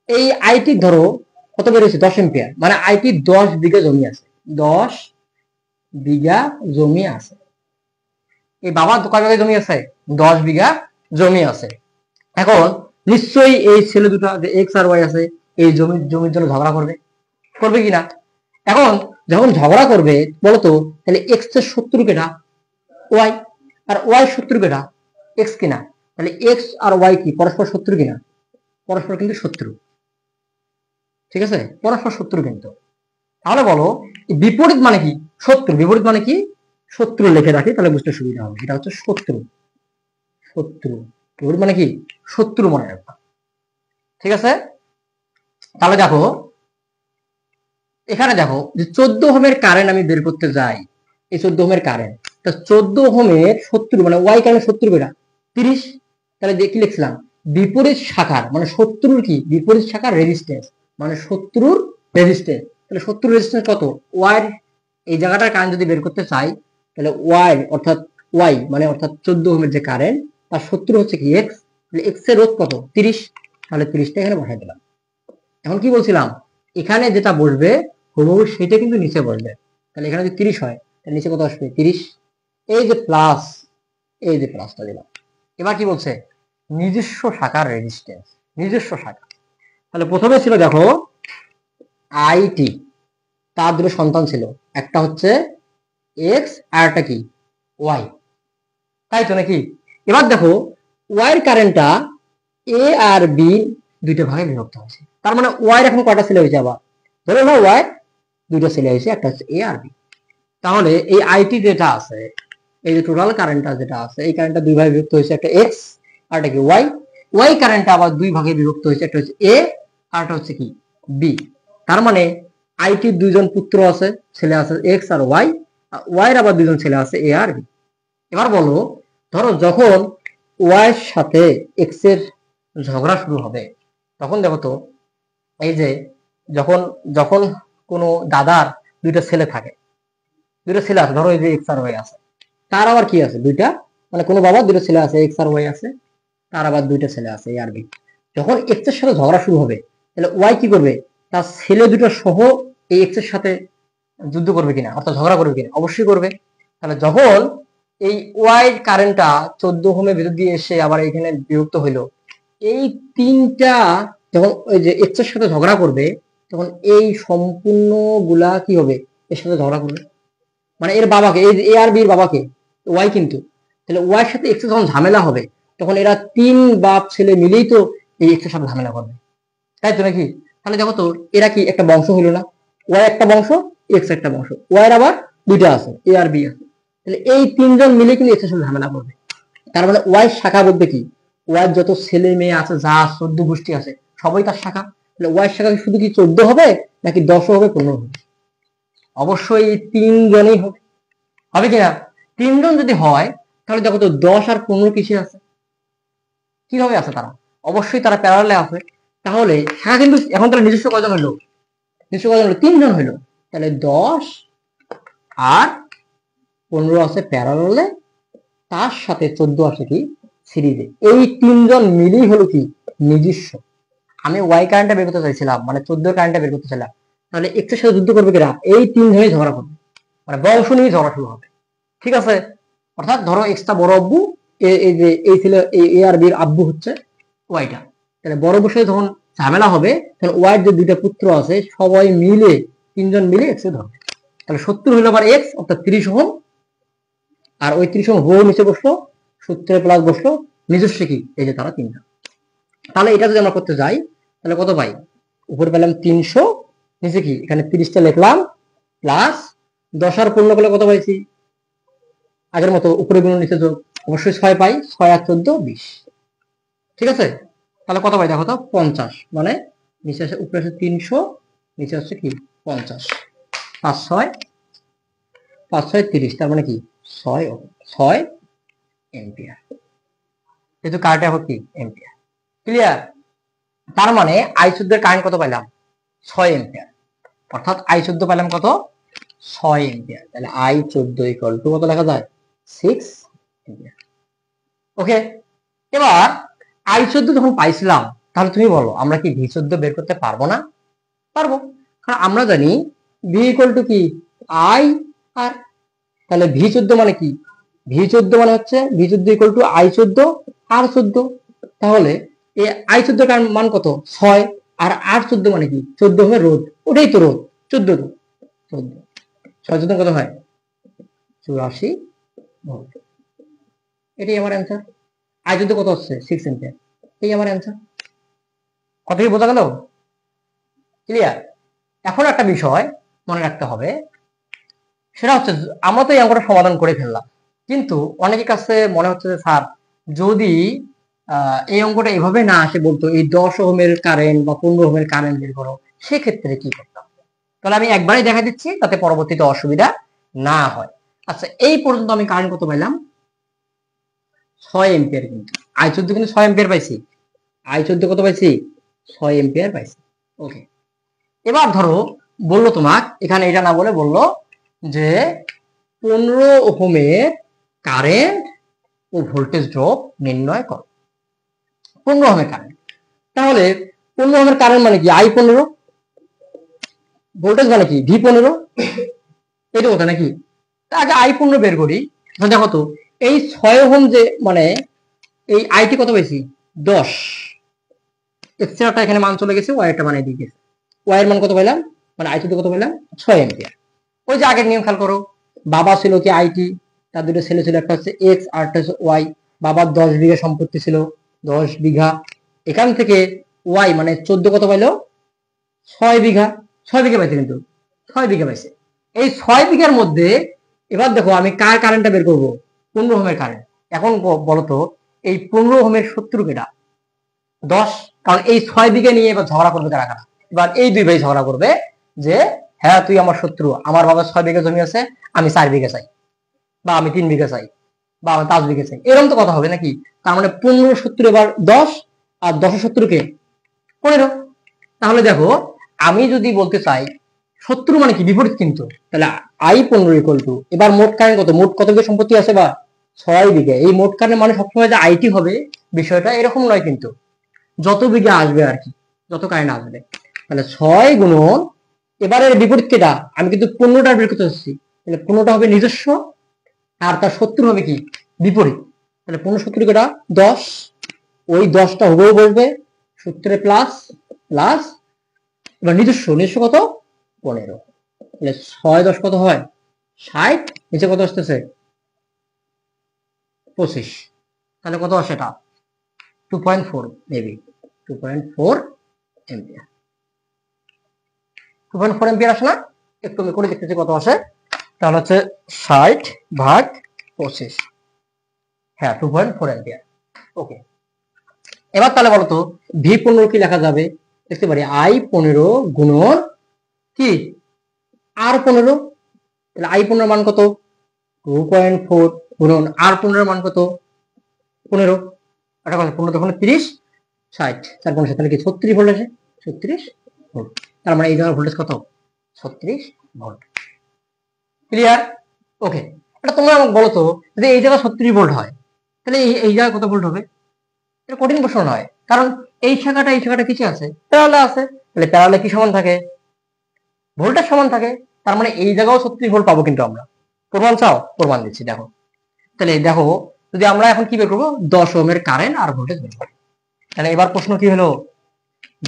এই আইটি ধরো কত বেরিয়েছে, 10 এম্পিয়ার, মানে আইটি 10 বিঘা জমি আছে, 10 বিঘা জমি আছে। এই বাবার কয় বিঘা জমি আছে, 10 বিঘা জমি আছে। এখন নিশ্চয়ই এই ছেলে দুটো যে এক্স আর ওয়াই আছে, এই জমির জন্য ঝগড়া করবে, করবে কিনা? এখন যখন ঝগড়া করবে বলতো, তাহলে এক্স এর শত্রু কেটা, ওয়াই, আর ওয়াই শত্রু কেটা, এক্স কিনা? তাহলে এক্স আর ওয়াই কি পরস্পর শত্রু কিনা? পরস্পর কিন্তু শত্রু, ঠিক আছে, পরস্পর শত্রু কিন্তু। তাহলে বলো বিপরীত মানে কি, শত্রু, বিপরীত মানে কি শত্রু লিখে রাখি, তাহলে বুঝতে সুবিধা হবে। এটা হচ্ছে শত্রু, শত্রু, বিপরীত মানে কি শত্রু মনে রাখবা, ঠিক আছে। তাহলে দেখো, এখানে দেখো যে 14 ওহমের কারেন্ট আমি বের করতে যাই, এই 14 ওহমের কারেন্ট, তা 14 ওহমের শত্রু মানে ওয়াই কারেন্ট শত্রু বেটা 30। তাহলে দেখি লিখছিলাম বিপরীত শাখার, মানে শত্রুর কি বিপরীত শাখার রেজিস্ট্যান্স, মানে শত্রুর রেজিস্ট্যান্স। তাহলে শত্রুর রেজিস্ট্যান্স কত, ওয়াই, এই জায়গাটার কারেন্ট যদি বের করতে চাই, তাহলে ওয়াই অর্থাৎ ওয়াই মানে অর্থাৎ 14 ওহমের যে কারেন্ট, তার শত্রু হচ্ছে কি এক্স, তাহলে এক্স এর রোধ কত 30, তাহলে 30টা এখানে বসাই দিলাম। এখন কি বলছিলাম, এখানে যেটা বসবে হুবহু সেটা কিন্তু নিচে বসবে। তাহলে এখানে যদি 30 হয়, তাহলে নিচে কত আসবে 30, এই যে প্লাস, এই যে প্লাসটা দিলাম। এবার কি বলছে, নিজস্ব শাখার রেজিস্ট্যান্স, নিজস্ব শাখা। তাহলে প্রথমে ছিল দেখো আইটি, তার দুটো সন্তান ছিল, একটা হচ্ছে এক্স আর একটা কি ওয়াই, তাই তো নাকি? এবার দেখো ওয়াই এর কারেন্টটা এ আর বি দুইটা ভাগে বিভক্ত হয়েছে। তার মানে ওয়াই এখন কয়টা ছেলে হয়েছে? আবার ধরে নাও ওয়াই দুইটা ছেলে হয়েছে, একটা হচ্ছে এ আর বি। তাহলে এই আইটি যেটা আছে, এই যে টোটাল কারেন্টটা যেটা আছে, এই কারেন্টটা দুই ভাগে বিভক্ত হয়েছে, একটা এক্স আর একটা কি ওয়াই। ওয়াই কারেন্টটা আবার দুই ভাগে বিভক্ত হয়েছে, একটা হচ্ছে এ আর একটা হচ্ছে কি বি। তার মানে আইটির দুইজন পুত্র আছে, ছেলে আছে এক্স আর ওয়াই, ওয়াই এর আবার দুইজন ছেলে আছে এ আর বি। এবার বলো, ধরো যখন ওয়াই এর সাথে এক্স এর ঝগড়া শুরু হবে, তখন দেখো তো, এই যে যখন যখন কোনো দাদার দুইটা ছেলে থাকে, দুইটা ছেলে আছে, ধরো এই যে এক্স আর ওয়াই আছে, তার আবার কি আছে দুইটা, মানে কোনো বাবার দুইটা ছেলে আছে এক্স আর ওয়াই আছে, তার আবার দুইটা ছেলে আছে এ আর বি। যখন এক্স এর সাথে ঝগড়া শুরু হবে, তাহলে ওয়াই কি করবে? তার ছেলে দুটো সহ এই এক্স এর সাথে যুদ্ধ করবে কিনা, অর্থাৎ ঝগড়া করবে কিনা? অবশ্যই করবে। তাহলে যখন এই ওয়াই কারেন্টটা 14 ওহমের ভিতর দিয়ে এসে আবার এখানে বিভক্ত হইলো, এই তিনটা যখন ওই যে এক্স এর সাথে ঝগড়া করবে, তখন এই সম্পূর্ণ গুলা কি হবে? এর সাথে ঝগড়া করবে, মানে এর বাবাকে, এই এ আর বির বাবাকে, ওয়াই কিন্তু। তাহলে ওয়াই এর সাথে এক্স এর যখন ঝামেলা হবে, তখন এরা তিন বাপ ছেলে মিলেই তো এই এক্স এর সাথে ঝামেলা করবে, তাই তো নাকি? তাহলে দেখো তো, এরা কি একটা বংশ হইলো না? ওয়াই একটা বংশ, এক্স একটা বংশ, ওয়াই এর আবার দুইটা আছে এ আর বি আছে। তাহলে এই তিনজন মিলে কিন্তু এক্স এর সাথে ঝামেলা করবে। তার মানে ওয়াই শাখা বলতে কি? ওয়াই যত ছেলে মেয়ে আছে, যা 14 গোষ্ঠী আছে, সবাই তার শাখা। তাহলে ওয়াই শাখা শুধু কি 14 হবে, নাকি 10 হবে, 15 হবে? অবশ্যই এই তিনজনই হবে, হবে কিনা? তিনজন যদি হয়, তাহলে দেখো তো 10 আর 15 কিসে আছে, কিভাবে আছে তারা? অবশ্যই তারা প্যারালালে আছে। তাহলে শাখা কিন্তু এখন তারা নিজস্ব কয়জন হইলো? নিজস্ব কয়জন হলো? তিনজন হইলো। তাহলে 10 আর 15 আছে প্যারালালে, তার সাথে 14 আছে কি সিরিজে। এই তিনজন মিলেই হলো কি নিজস্ব। আমি ওয়াই কারেন্টটা বের করতে চাইছিলাম, মানে 14 কারেন্টটা বের করতে চাইলাম। তাহলে এক্স এর সাথে যুদ্ধ করবে কিনা? এই তিনজনই ঝগড়া করবে, মানে বংশ নিয়ে ঝগড়া শুরু হবে। ঠিক আছে? অর্থাৎ ধরো এক্সটা বড় আব্বু, এই যে এই ছিল এ আর বির আব্বু হচ্ছে ওয়াইটা। তাহলে বড় বসে যখন ঝামেলা হবে, তখন ওয়াইয়ের যে দুইটা পুত্র আছে, সবাই মিলে, তিনজন মিলে এক্স এ ধরবে। তাহলে 70 হলো আবার এক্স, অর্থাৎ 30 ওহম। আর ওই 30 ওহম রো নিচে বসলো, সূত্রে প্লাস বসলো, নিজস্ব কি এই যে তারা তিনজন। তাহলে এটা যদি আমরা করতে যাই, তাহলে কত পাই? উপরে পেলাম 300, নিচে কি এখানে 30টা লিখলাম, প্লাস 10 আর 15 করলে কত পাইছি? আগের মতো উপরে গুণ নিচে যোগ, অবশ্যই 6 পাই, 6 আর 14 20। ঠিক আছে? তাহলে কত পাই দেখো তো? 50। মানে নিচে আসে, উপরে আসে 300, নিচে হচ্ছে কি 50, 5 6 5 6 30, তার মানে কি 6 এম্পিয়ার। যেহেতু কারেন্ট হবে কি এম্পিয়ার। ক্লিয়ার? তার মানে I14 এর কারেন্ট কত পাইলাম? 6 এম্পিয়ার। অর্থাৎ I14 পেলাম কত? 6 এম্পিয়ার। তাহলে I14 ইকুয়াল টু কত লেখা যায়? 6 এম্পিয়ার। ওকে, এবার I14 যখন পাইছিলাম, তাহলে তুমি বলো আমরা কি V14 বের করতে পারবো না? পারবো, কারণ আমরা জানি V ইকুয়াল টু কি I আর। তাহলে V14 মানে কি? V14 মানে হচ্ছে V14 ইকুয়াল টু I14 আর 14। তাহলে এই I14 এর মান কত? 6, আর R14 মানে কি? 14 ওহমের রোধ, ওটাই তো রোধ, 14 তো 14, 6 14 কত হয়? 84 ভোল্ট। এটাই আমার অ্যান্সার। I14 কত হচ্ছে? 6 এম্পিয়ার। এই আমার অ্যান্সার। কথা কি বোঝা গেল? ক্লিয়ার? এখন একটা বিষয় মনে রাখতে হবে, সেটা হচ্ছে আমরা তো এই অঙ্কটা সমাধান করে ফেললাম, কিন্তু অনেকের কাছে মনে হচ্ছে যে স্যার, যদি এই অঙ্কটা এভাবে না আসে, বলতো এই 10 ওহমের কারেন্ট বা 15 ওহমের কারেন্ট বের করো, সেক্ষেত্রে কি করতাম? তাহলে আমি একবারই দেখা দিচ্ছি, তাতে পরবর্তীতে অসুবিধা না হয়। আচ্ছা, এই পর্যন্ত আমি কারেন্ট কত পাইলাম? 6 এম্পিয়ার। কিন্তু I14 কিন্তু 6 এম্পিয়ার পাইছি। I14 কত পাইছি? 6 এম্পিয়ার পাইছি। ওকে, এবার ধরো বললো তোমাক, এখানে এটা না বলে বললো যে 15 ওহমের কারেন্ট ও ভোল্টেজ ড্রপ নির্ণয় করো। 15 ওহমের কারেন্ট, তাহলে 15 ওহমের কারেন্ট মানে কি I15, ভোল্টেজ মানে কি V15, এটা কথা নাকি? আগে I15 বের করি। দেখো তো, এই 6 ওহম যে, মানে এই আইটি কত পাইছি? 10। এক্সট্রাটা এখানে মান চলে গেছে, ওয়াইটা মানে দিয়ে গেছে। ওয়াই এর মান কত পাইলাম? মানে আইটি কত পাইলাম? 6 এম্পিয়ার। ওই যে আগের নিয়ম খেয়াল করো, বাবা ছিল কি আইটি, তার দুটো ছেলে ছিল, একটা হচ্ছে এক্স আর একটা হচ্ছে ওয়াই। বাবার 10 বিঘা সম্পত্তি ছিল, 10 বিঘা। এখান থেকে ওয়াই মানে 14 কত পাইলো? 6 বিঘা। 6 বিঘা পাইছে, কিন্তু 6 বিঘা পাইছে। এই 6 বিঘার মধ্যে এবার দেখো আমি কার কারেন্টটা বের করবো? 15 ওহমের কারেন্ট। এখন বলতো এই 15 ওহমের শত্রু কেটা? 10। কারণ এই 6 বিঘা নিয়ে এবার ঝগড়া করবে কারা কারা? এবার এই দুই ভাই ঝগড়া করবে যে হ্যাঁ তুই আমার শত্রু, আমার বাবার 6 বিঘা জমি আছে, আমি 4 বিঘা চাই, বা আমি 3 বিঘা চাই, বা আমি 5 বিঘা চাই, এরকম তো কথা হবে নাকি? তার মানে 15 70 এবার 10, আর 10 70 কে 15। তাহলে দেখো আমি যদি বলতে চাই শত্রু মানে কি? বিপরীত কিন্তু। তাহলে I 15 এবার মোট কারেন্ট কত? মোট কত বিঘা সম্পত্তি আছে? বা 6 বিঘা। এই মোট কারেন্ট মানে সবসময় যে আইটি হবে বিষয়টা এরকম নয় কিন্তু, যত বিঘা আসবে আর কি, যত কারেন্ট আসবে। তাহলে 6 গুণন, এবারে বিপরীত কেটা? আমি কিন্তু 15টা বের করতে চাচ্ছি, তাহলে 15টা হবে নিজস্ব, আর তার শত্রু হবে কি? বিপরীত। তাহলে 15 70 কেটা? 10। ওই 10টা হুবহু বসবে সূত্রে, প্লাস প্লাস, এবার নিজস্ব কত? 15। তাহলে 6 10 কত হয়? 60। নিচে কত আসতেছে? 25। তাহলে কত আসে এটা? 2.4 মেবি, 2.4 এম্পিয়ার। 2.4 এম্পিয়ার আসে না? একটু আমি করে দেখতেছি কত আসে। তাহলে হচ্ছে 60/25। হ্যাঁ, 2.4 এম্পিয়ার। ওকে। এবার তাহলে বলতো V 15 কি লেখা যাবে? দেখতে পারি I 15 গুণন কি R 15। তাহলে I 15 মান কত? 2.4 গুণন R 15 মান কত? 15। এটা কত? 15 তখন 30, 60, 4 15, তাহলে কি 36 ভোল্ট আছে? 36 ভোল্ট। তার মানে এই জায়গার ভোল্টেজ কত? 36 ভোল্ট। ক্লিয়ার? ওকে। এটা তোমরা আমাকে বলো তো, যদি এই জায়গা 36 ভোল্ট হয়, তাহলে এই জায়গা কত ভোল্ট হবে? এটা কঠিন প্রশ্ন নয়, কারণ এই শাখাটা কিছু আছে, প্যারালালে আছে। তাহলে প্যারালালে কি সমান থাকে? ভোল্টেজ সমান থাকে। তার মানে এই জায়গাও 36 ভোল্ট পাবো কিন্তু আমরা। প্রমাণ চাও? প্রমাণ দিচ্ছি, দেখো। তাহলে দেখো, যদি আমরা এখন কি বের করবো? 10 ওহমের কারেন্ট আর ভোল্টেজ বের করবো। তাহলে এবার প্রশ্ন কি হলো?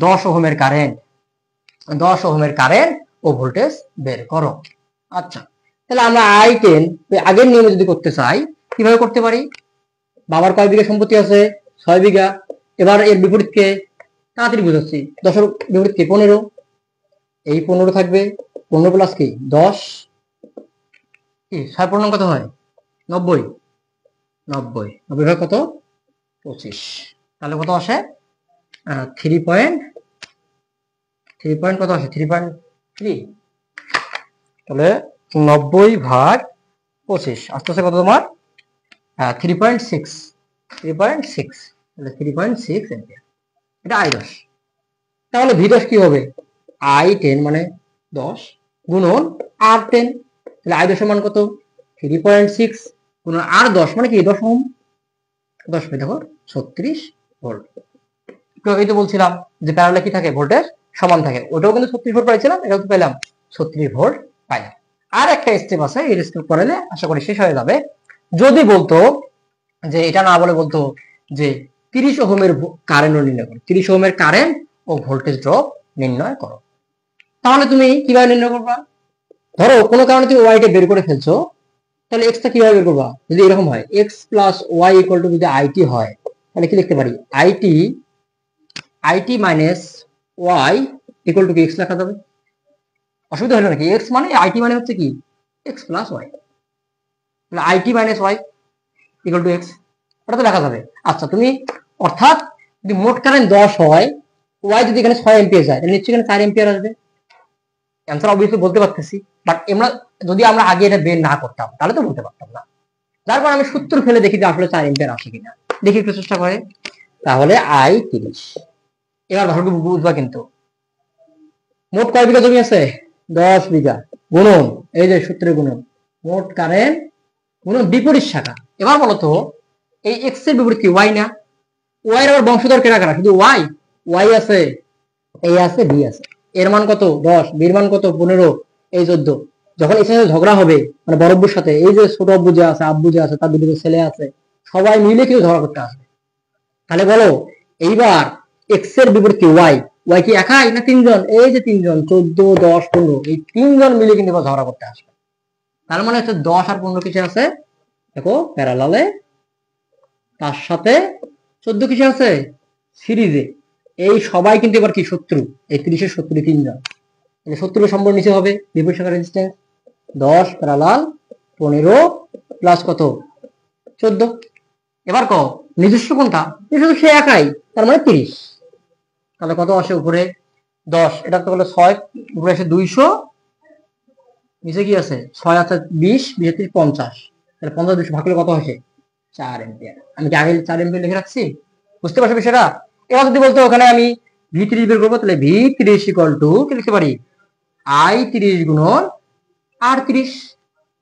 10 ওহমের কারেন্ট, 10 ওহমের কারেন্ট ও ভোল্টেজ বের করো। আচ্ছা, তাহলে আমরা I 10 আগের নিয়মে যদি করতে চাই, কিভাবে করতে পারি? বাবার কয় বিঘা সম্পত্তি আছে? 6 বিঘা। এবার এর বিপরীতকে তাড়াতাড়ি বুঝাচ্ছি, 10-এর বিপরীতকে 15। এই 15 থাকবে, 15 প্লাস কি 10, কি 6 কত হয়? 90। 90 ভাগ কত? 25। তাহলে কত আসে? 3 কত আসে? 3.3। তাহলে 90/25 আস্তে আস্তে কত তোমার? 3.6। 3.6, তাহলে 3.6 এম্পিয়ার। এটা I 10। তাহলে V 10 কি হবে? I 10 মানে 10 গুণন R 10। তাহলে I 10 এর মান কত? 3.6 গুণন R 10 মানে কি 10 ওহম। 10 দেখো 36 ভোল্ট। তো এই তো বলছিলাম যে প্যারালালে কি থাকে? ভোল্টেজ সমান থাকে। ওটাও কিন্তু 36 ভোল্ট পাইছিলাম, এটাও তো পেলাম 36 ভোল্ট পাইলাম। আর একটা স্টেপ আছে, এই স্টেপ করলে আশা করি শেষ হয়ে যাবে। যদি বলতো যে এটা না বলে বলতো যে 30 ওহমের কারেন্ট নির্ণয় করো, 30 ওহমের কারেন্ট ও ভোল্টেজ ড্রপ নির্ণয় করো, তাহলে তুমি কিভাবে নির্ণয় করবা? ধরো কোনো কারণে তুমি ওয়াইটা বের করে ফেলছো, তাহলে এক্সটা কিভাবে বের করবা? যদি এরকম হয় x plus y equal to যদি আইটি হয়, তাহলে কি লিখতে পারি? IT minus y equal to কি এক্স লেখা যাবে? অসুবিধা হলো নাকি? এক্স মানে আইটি মানে হচ্ছে কি এক্স প্লাস ওয়াই, তাহলে IT minus y equal to x, ওটা তো লেখা যাবে। আচ্ছা, তুমি অর্থাৎ যদি মোট কারেন্ট 10 হয়, ওয়াই যদি এখানে 6 এম্পিয়ার যায়, তাহলে নিশ্চয়ই এখানে 4 এম্পিয়ার আসবে। অ্যান্সার অবভিয়াসলি বলতে পারতেছি, বাট যদি আমরা আগে এটা বের না করতাম তাহলে তো বলতে পারতাম না। যার কারণে আমি সূত্র ফেলে দেখি যে আসলে 4 এম্পিয়ার আসে কিনা, দেখি একটু চেষ্টা করে। তাহলে I 30। এবার ভালো বুঝবা কিন্তু, মোট কয় বিঘা জমি আছে? 10 বিঘা গুণন এই যে সূত্রের গুণন মোট কারেন্ট গুণন বিপরীত শাখা। এবার বলতো এই এক্স এর বিপরীত কি? ওয়াই না? ওয়াই এর আবার বংশধর কেনা কারা? শুধু ওয়াই? ওয়াই আছে, এই আছে, বি আছে। এর মান কত? 10, বির মান কত? 15, এই 14। যখন এর সাথে ঝগড়া হবে, মানে বড় আব্বুর সাথে, এই যে ছোট আব্বু যে আছে, আব্বু যে আছে, তার দুটো ছেলে আছে, সবাই মিলে কেউ ঝগড়া করতে আসবে। তাহলে বলো এইবার এক্স এর বিপরীত কি? ওয়াই। ওয়াই কি একাই না তিনজন? এই যে তিনজন, 14 10 15, এই তিনজন মিলে কিন্তু ঝগড়া করতে আসবে। তার মানে হচ্ছে 10 আর 15 কিসে আছে? দেখো প্যারালালে তার সাথে 14 কিসে আছে? সিরিজে। এই সবাই কিন্তু এবার কি শত্রু, এই 30-এর শত্রু 3 জন, তাহলে শত্রু সম্পর্ক নিচে হবে বিপরীত শাখার রেজিস্ট্যান্স 10 প্যারালাল 15 প্লাস কত 14। এবার ক নিজস্ব কোনটা? নিজস্ব সে একাই, তার মানে 30। তাহলে কত আসে উপরে 10, এটা তো হলো 6, উপরে আসে 200, নিচে কি আছে 6 আছে 20, 20 30 50, তাহলে 50 200 ভাগ করলে কত আসে 4 এম্পিয়ার। আমি কি আগে 4 এম্পিয়ার লিখে রাখছি? বুঝতে পারছো বিষয়টা? এবার যদি বলতো ওখানে আমি V30 বের করবো, তাহলে V30 ইকুয়াল টু কি লিখতে পারি? I30 গুণন R30।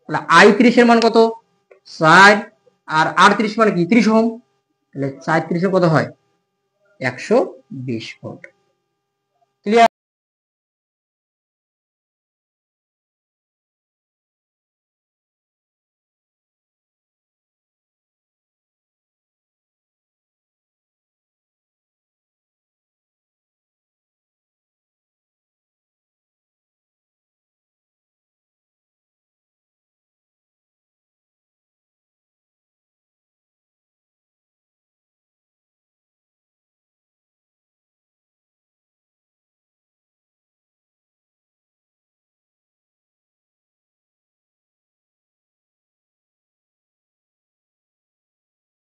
তাহলে I30 এর মান কত 4, আর R30 মানে কি 30 ওহম, তাহলে 4 30 কত হয় 120 ভোল্ট। ক্লিয়ার?